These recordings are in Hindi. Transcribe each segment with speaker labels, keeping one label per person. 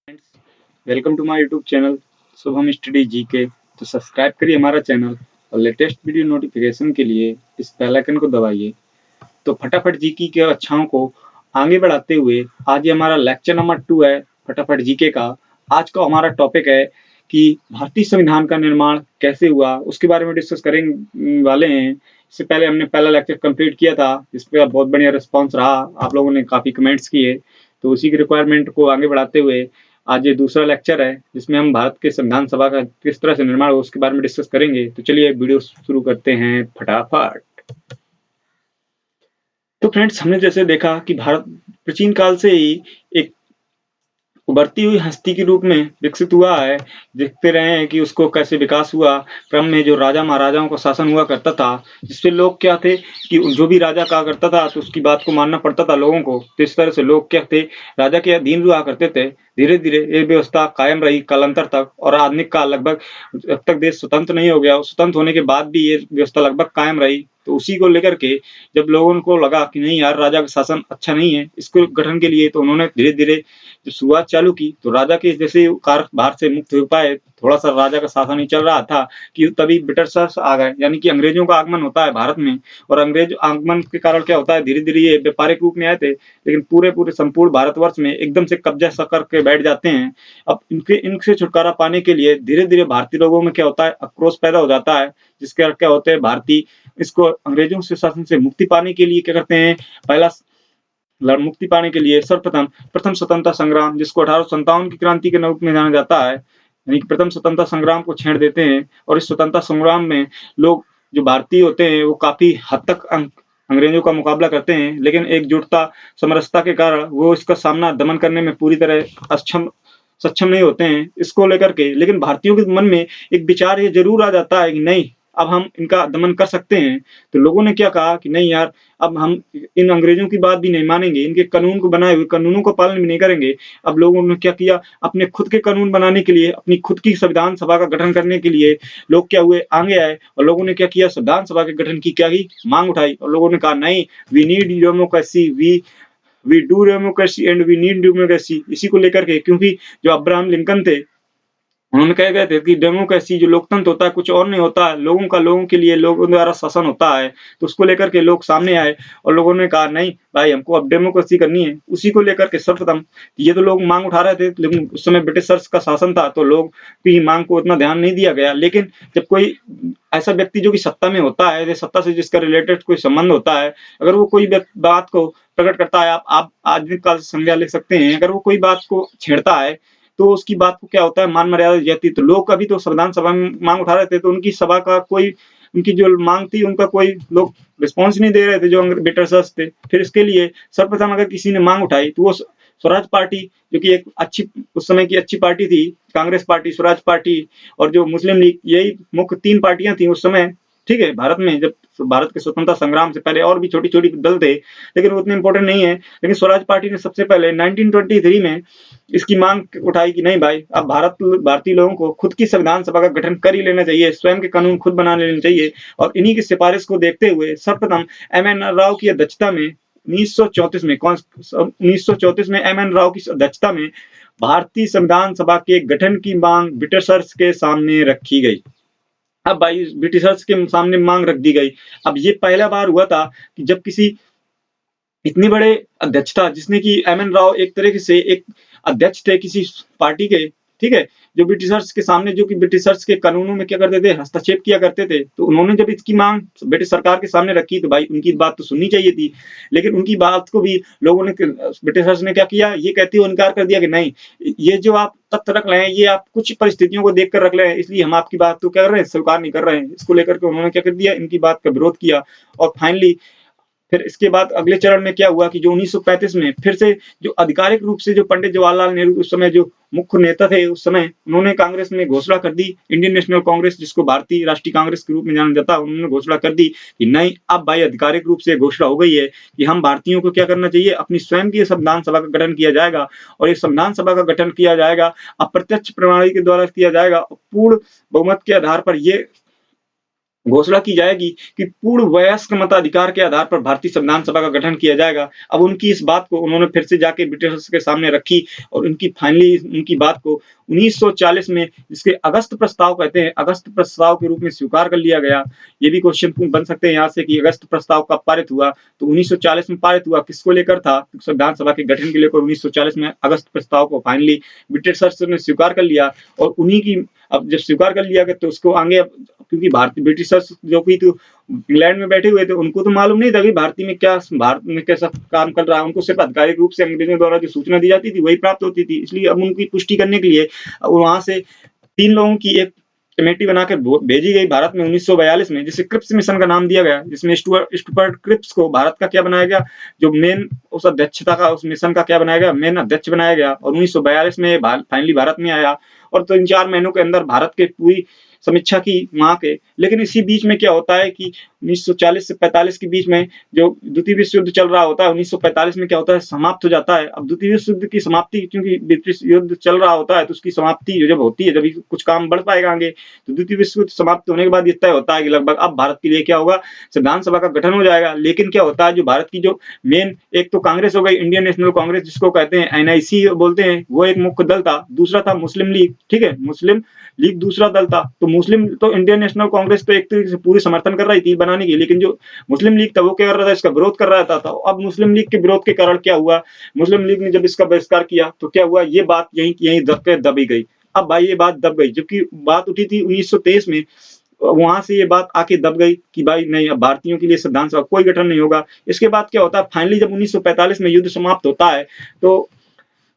Speaker 1: Friends, welcome to my YouTube channel Shubham study GK. तो सब्सक्राइब करिए हमारा चैनल और लेटेस्ट वीडियो नोटिफिकेशन के लिए इस बेल आइकन को दबाइए। तो फटाफट जीके के कक्षाओं को आगे बढ़ाते हुए आज ये हमारा लेक्चर नंबर 2 है फटाफट जीके का। आज का हमारा टॉपिक है कि भारतीय संविधान का निर्माण कैसे हुआ, उसके बारे में डिस्कस करेंगे वाले हैं। इससे पहले हमने पहला लेक्चर कंप्लीट किया था, जिस पर बहुत बढ़िया रिस्पांस रहा, आप लोगों ने काफ़ी कमेंट्स किए। तो उसी की रिक्वायरमेंट को आगे बढ़ाते हुए आज ये दूसरा लेक्चर है, जिसमें हम भारत के संविधान सभा का किस तरह से निर्माण हो उसके बारे में डिस्कस करेंगे। तो चलिए वीडियो शुरू करते हैं फटाफट। तो फ्रेंड्स, हमने जैसे देखा कि भारत प्राचीन काल से ही एक उभरती हुई हस्ती के रूप में विकसित हुआ है। देखते रहे हैं कि उसको कैसे विकास हुआ। क्रम में जो राजा महाराजाओं का शासन हुआ करता था, जिससे लोग क्या थे कि जो भी राजा कहा करता था तो उसकी बात को मानना पड़ता था लोगों को। तो इस तरह से लोग क्या थे, राजा के अधीन हुआ करते थे। धीरे धीरे ये व्यवस्था कायम रही कालांतर तक, और आधुनिक काल लगभग जब तक देश स्वतंत्र नहीं हो गया, स्वतंत्र होने के बाद भी ये व्यवस्था लगभग कायम रही। तो उसी को लेकर के जब लोगों को लगा कि नहीं यार, राजा का शासन अच्छा नहीं है, इसको गठन के लिए तो उन्होंने धीरे धीरे जब शुरुआत चालू की तो राजा के जैसे कारभार से मुक्त हो पाए, थोड़ा सा राजा का शासन ही चल रहा था कि तभी ब्रिटिशर्स आ गए, यानी कि अंग्रेजों का आगमन होता है भारत में। और अंग्रेज आगमन के कारण क्या होता है, धीरे धीरे ये व्यापारिक रूप में आए थे, लेकिन पूरे पूरे संपूर्ण भारतवर्ष में एकदम से कब्जा सा करके बैठ जाते हैं। अब इनसे छुटकारा पाने के लिए धीरे धीरे भारतीय लोगों में क्या होता है, आक्रोश पैदा हो जाता है, जिसके कारण क्या होते हैं, भारतीय इसको अंग्रेजों से शासन से मुक्ति पाने के लिए क्या करते हैं, पहला मुक्ति पाने के लिए सर्वप्रथम प्रथम स्वतंत्रता संग्राम, जिसको 1857 की क्रांति के रूप में जाना जाता है, यानी कि प्रथम स्वतंत्रता संग्राम को छेड़ देते हैं। और इस स्वतंत्रता संग्राम में लोग जो भारतीय होते हैं वो काफी हद तक अंग्रेजों का मुकाबला करते हैं, लेकिन एकजुटता समरसता के कारण वो इसका सामना दमन करने में पूरी तरह सक्षम नहीं होते हैं इसको लेकर के। लेकिन भारतीयों के मन में एक विचार ये जरूर आ जाता है कि नहीं, अब हम इनका दमन कर सकते हैं। तो लोगों ने क्या कहा कि नहीं यार, अब हम इन अंग्रेजों की बात भी नहीं मानेंगे, इनके कानून को बनाए हुए कानूनों का पालन भी नहीं करेंगे। अब लोगों ने क्या किया, अपने खुद के कानून बनाने के लिए, अपनी खुद की संविधान सभा का गठन करने के लिए लोग क्या हुए, आगे आए। और लोगों ने क्या किया, संविधान सभा के गठन की क्या की मांग उठाई। और लोगों ने कहा नहीं, we need democracy, we do democracy and we need democracy. इसी को लेकर के, क्योंकि जो अब्राहम लिंकन थे उन्होंने कह गए थे कि डेमोक्रेसी जो लोकतंत्र होता है कुछ और नहीं होता है, लोगों का लोगों के लिए लोगों द्वारा शासन होता है। तो उसको लेकर के लोग सामने आए और लोगों ने कहा नहीं भाई, हमको अब डेमोक्रेसी करनी है। उसी को लेकर के सर्वप्रथम ये तो लोग मांग उठा रहे थे, लेकिन उस समय ब्रिटिशर्स का शासन था तो लोग की मांग को उतना ध्यान नहीं दिया गया। लेकिन जब कोई ऐसा व्यक्ति जो कि सत्ता में होता है, सत्ता से जिसका रिलेटेड कोई संबंध होता है, अगर वो कोई बात को प्रकट करता है, आप आधुनिक काल से संज्ञा ले सकते हैं, अगर वो कोई बात को छेड़ता है तो उसकी बात को क्या होता है, मान मर्यादा दी जाती है। तो लोग अभी तो संविधान सभा में मांग उठा रहे थे, तो उनकी सभा का कोई, उनकी जो मांग थी उनका कोई लोग रिस्पॉन्स नहीं दे रहे थे जो ब्रिटिशर्स थे। फिर इसके लिए सर्वप्रथम अगर किसी ने मांग उठाई तो वो स्वराज पार्टी, जो कि एक अच्छी उस समय की अच्छी पार्टी थी, कांग्रेस पार्टी, स्वराज पार्टी और जो मुस्लिम लीग, यही मुख्य 3 पार्टियां थी उस समय। ठीक है, भारत में जब भारत के स्वतंत्रता संग्राम से पहले और भी छोटी छोटी दल थे, लेकिन वो उतने इंपॉर्टेंट नहीं है। लेकिन स्वराज पार्टी ने सबसे पहले 1923 में इसकी मांग उठाई कि नहीं भाई, अब भारतीय लोगों को खुद की संविधान सभा का गठन कर ही लेना चाहिए, स्वयं के कानून खुद बना लेने चाहिए। और इन्हीं की सिफारिश को देखते हुए सर्वप्रथम एम.एन. राव की अध्यक्षता में 1934 में एम.एन. राव की अध्यक्षता में भारतीय संविधान सभा के गठन की मांग ब्रिटिशर्स के सामने रखी गई। अब भाई ब्रिटिशर्स के सामने मांग रख दी गई। अब ये पहला बार हुआ था कि जब किसी इतनी बड़े अध्यक्ष था, जिसने कि एम.एन. राव एक तरीके से एक अध्यक्ष थे किसी पार्टी के, ठीक है, जो ब्रिटिशर्स के सामने, जो कि ब्रिटिशर्स के कानूनों में क्या करते थे, हस्तक्षेप किया करते थे। तो उन्होंने जब इसकी मांग ब्रिटिश सरकार के सामने रखी तो भाई उनकी बात तो सुननी चाहिए थी। लेकिन उनकी बात को भी लोगों ने, ब्रिटिशर्स ने क्या किया, ये कहते हुए इनकार कर दिया कि नहीं, ये जो आप तथ्य रख रहे हैं ये आप कुछ परिस्थितियों को देखकर रख रहे हैं, इसलिए हम आपकी बात तो क्या कर रहे हैं, स्वीकार नहीं कर रहे हैं। इसको लेकर के उन्होंने क्या कर दिया, इनकी बात का विरोध किया। और फाइनली फिर इसके बाद अगले चरण में क्या हुआ कि जो 1935 में फिर से जो आधिकारिक रूप से जो पंडित जवाहरलाल नेहरू उस समय जो मुख्य नेता थे उस समय, उन्होंने कांग्रेस में घोषणा कर दी, इंडियन नेशनल कांग्रेस, जिसको भारतीय राष्ट्रीय कांग्रेस के रूप में जाना जाता है, उन्होंने घोषणा कर दी कि नहीं, अब भाई आधिकारिक रूप से घोषणा हो गई है कि हम भारतीयों को क्या करना चाहिए, अपनी स्वयं की संविधान सभा का गठन किया जाएगा। और ये संविधान सभा का गठन किया जाएगा अप्रत्यक्ष प्रणाली के द्वारा किया जाएगा, पूर्ण बहुमत के आधार पर ये घोषणा की जाएगी कि पूर्ण वयस्क मताधिकार के आधार पर भारतीय संविधान सभा का गठन किया जाएगा। अब उनकी इस बात को उन्होंने फिर से जाके ब्रिटिशर्स के सामने रखी और उनकी फाइनली उनकी बात को 1940 में, जिसके अगस्त प्रस्ताव कहते हैं, अगस्त प्रस्ताव के रूप में स्वीकार कर लिया गया। ये भी क्वेश्चन बन सकते हैं यहाँ से कि अगस्त प्रस्ताव कब पारित हुआ, तो 1940 में पारित हुआ। किसको लेकर था? संविधान सभा के गठन के लेकर 1940 में अगस्त प्रस्ताव को फाइनली ब्रिटिशर्स ने स्वीकार कर लिया। और उन्हीं की अब जब स्वीकार कर लिया गया तो उसको आगे, क्योंकि भारतीय ब्रिटिशर्स जो कि तो इंग्लैंड में बैठे हुए थे, उनको तो मालूम नहीं था कि भारत में कैसा काम कर रहा है। उनको सिर्फ आधिकारिक रूप से अंग्रेजों द्वारा जो सूचना दी जाती थी वही प्राप्त होती थी। इसलिए अब उनकी पुष्टि करने के लिए वहां से 3 लोगों की एक कमेटी बनाकर भेजी गई भारत में 1942 में, जिसे क्रिप्स मिशन का नाम दिया गया, जिसमें स्टुअर्ट क्रिप्स को भारत का क्या बनाया गया, जो मेन उस अध्यक्षता का, उस मिशन का क्या बनाया गया, मेन अध्यक्ष बनाया गया। और 1942 में फाइनली भारत में आया और 3-4 महीनों के अंदर भारत के पूरी समीक्षा की वहां के। लेकिन इसी बीच में क्या होता है कि 1940 से 45 के बीच में जो द्वितीय विश्व युद्ध चल रहा होता है, 1945 में क्या होता है, समाप्त हो जाता है। अब द्वितीय विश्व युद्ध की समाप्ति, क्योंकि ब्रिटिश युद्ध चल रहा होता है, तो उसकी समाप्ति जब होती है, जब कुछ काम बढ़ पाएगा आगे। तो द्वितीय विश्व युद्ध समाप्त होने के बाद ये तय होता है कि लगभग अब भारत के लिए क्या होगा, संविधान सभा का गठन हो जाएगा। लेकिन क्या होता है, जो भारत की जो मेन, एक तो कांग्रेस हो गई, इंडियन नेशनल कांग्रेस जिसको कहते हैं, NIC बोलते हैं, वो एक मुख्य दल था। दूसरा था मुस्लिम लीग, ठीक है, मुस्लिम लीग दूसरा दल था। तो मुस्लिम तो इंडियन नेशनल कांग्रेस तो एक तरीके से पूरी समर्थन कर रही थी बनाने की, लेकिन जो मुस्लिम लीग था वो क्या कर रहा था, इसका विरोध कर रहा था। तो अब मुस्लिम लीग के विरोध के कारण क्या हुआ, मुस्लिम लीग ने जब इसका बहिष्कार किया तो क्या हुआ, ये बात यहीं दबी गई। अब भाई ये बात दब गई, जबकि बात उठी थी 1923 में, वहां से ये बात आके दब गई कि भाई नहीं, अब भारतीयों के लिए संविधान सभा कोई गठन नहीं होगा। इसके बाद क्या होता है, फाइनली जब 1945 में युद्ध समाप्त होता है तो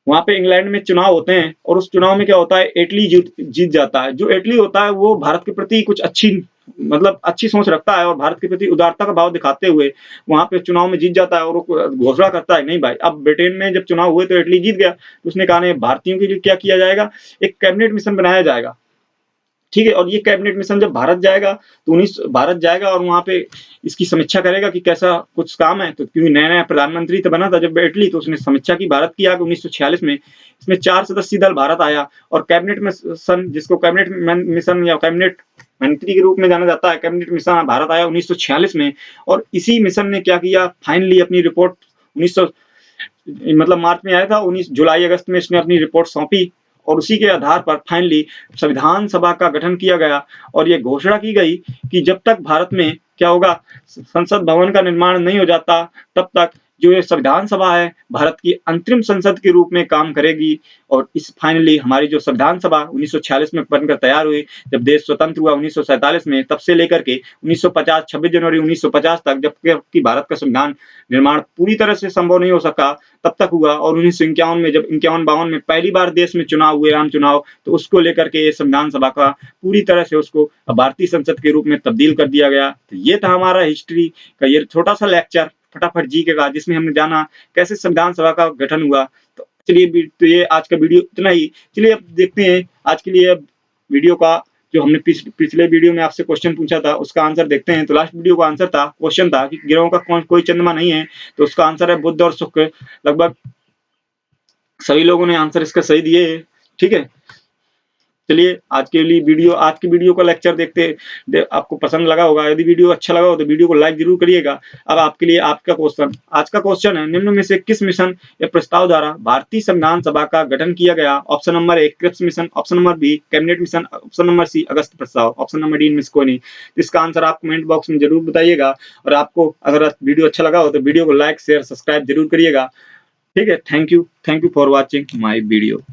Speaker 1: वहां पे इंग्लैंड में चुनाव होते हैं और उस चुनाव में क्या होता है, इटली जीत जाता है। जो इटली होता है वो भारत के प्रति कुछ अच्छी सोच रखता है और भारत के प्रति उदारता का भाव दिखाते हुए वहां पे चुनाव में जीत जाता है और घोषणा करता है, नहीं भाई, अब ब्रिटेन में जब चुनाव हुए तो इटली जीत गया, तो उसने कहा नहीं, भारतीयों के लिए क्या किया जाएगा, एक कैबिनेट मिशन बनाया जाएगा, ठीक है। और ये कैबिनेट मिशन जब भारत जाएगा तो भारत जाएगा और वहां पे इसकी समीक्षा करेगा कि कैसा कुछ काम है। तो क्योंकि नया नया प्रधानमंत्री तो बना था जब इटली, तो उसने समीक्षा की भारत की आगे 1946 में। इसमें 4 सदस्यीय दल भारत आया और कैबिनेट मिशन, जिसको कैबिनेट मिशन या कैबिनेट मंत्री के रूप में जाना जाता है, कैबिनेट मिशन भारत आया 1946 में। और इसी मिशन ने क्या किया, फाइनली अपनी रिपोर्ट 1900 मतलब मार्च में आया था, 19 जुलाई अगस्त में इसने अपनी रिपोर्ट सौंपी और उसी के आधार पर फाइनली संविधान सभा का गठन किया गया। और ये घोषणा की गई कि जब तक भारत में क्या होगा, संसद भवन का निर्माण नहीं हो जाता, तब तक जो ये संविधान सभा है भारत की अंतरिम संसद के रूप में काम करेगी। और इस फाइनली हमारी जो संविधान सभा 1946 में बनकर तैयार हुई, जब देश स्वतंत्र हुआ 1947 में, तब से लेकर के 1950 26 जनवरी 1950 तक, जबकि भारत का संविधान निर्माण पूरी तरह से संभव नहीं हो सका, तब तक हुआ। और 1951 में जब 51-52 में पहली बार देश में चुनाव हुए, आम चुनाव, तो उसको लेकर के ये संविधान सभा का पूरी तरह से उसको भारतीय संसद के रूप में तब्दील कर दिया गया। तो ये था हमारा हिस्ट्री का ये छोटा सा लेक्चर, फटाफट जीके का, जिसमें हमने जाना कैसे संविधान सभा का गठन हुआ। तो चलिए, तो ये आज का वीडियो इतना ही। चलिए अब देखते हैं आज के लिए, अब वीडियो का जो हमने पिछले वीडियो में आपसे क्वेश्चन पूछा था उसका आंसर देखते हैं। तो लास्ट वीडियो का आंसर था, क्वेश्चन था कि ग्रहों का कोई चंद्रमा नहीं है, तो उसका आंसर है बुध और शुक्र। लगभग सभी लोगों ने आंसर इसका सही दिए, ठीक है। चलिए आज की वीडियो का लेक्चर देखते आपको पसंद लगा होगा। यदि वीडियो अच्छा लगा हो तो वीडियो को लाइक जरूर करिएगा। अब आपके लिए आपका क्वेश्चन, आज का क्वेश्चन है, निम्न में से किस मिशन या प्रस्ताव द्वारा भारतीय संविधान सभा का गठन किया गया? Option number A Cripps mission, option number B cabinet mission, option number C अगस्त प्रस्ताव, ऑप्शन नंबर डी इनमें से कोई नहीं। इसका आंसर आप कमेंट बॉक्स में जरूर बताइएगा। और आपको अगर वीडियो अच्छा लगा हो तो वीडियो को लाइक शेयर सब्सक्राइब जरूर करिएगा, ठीक है। Thank you for watching my video.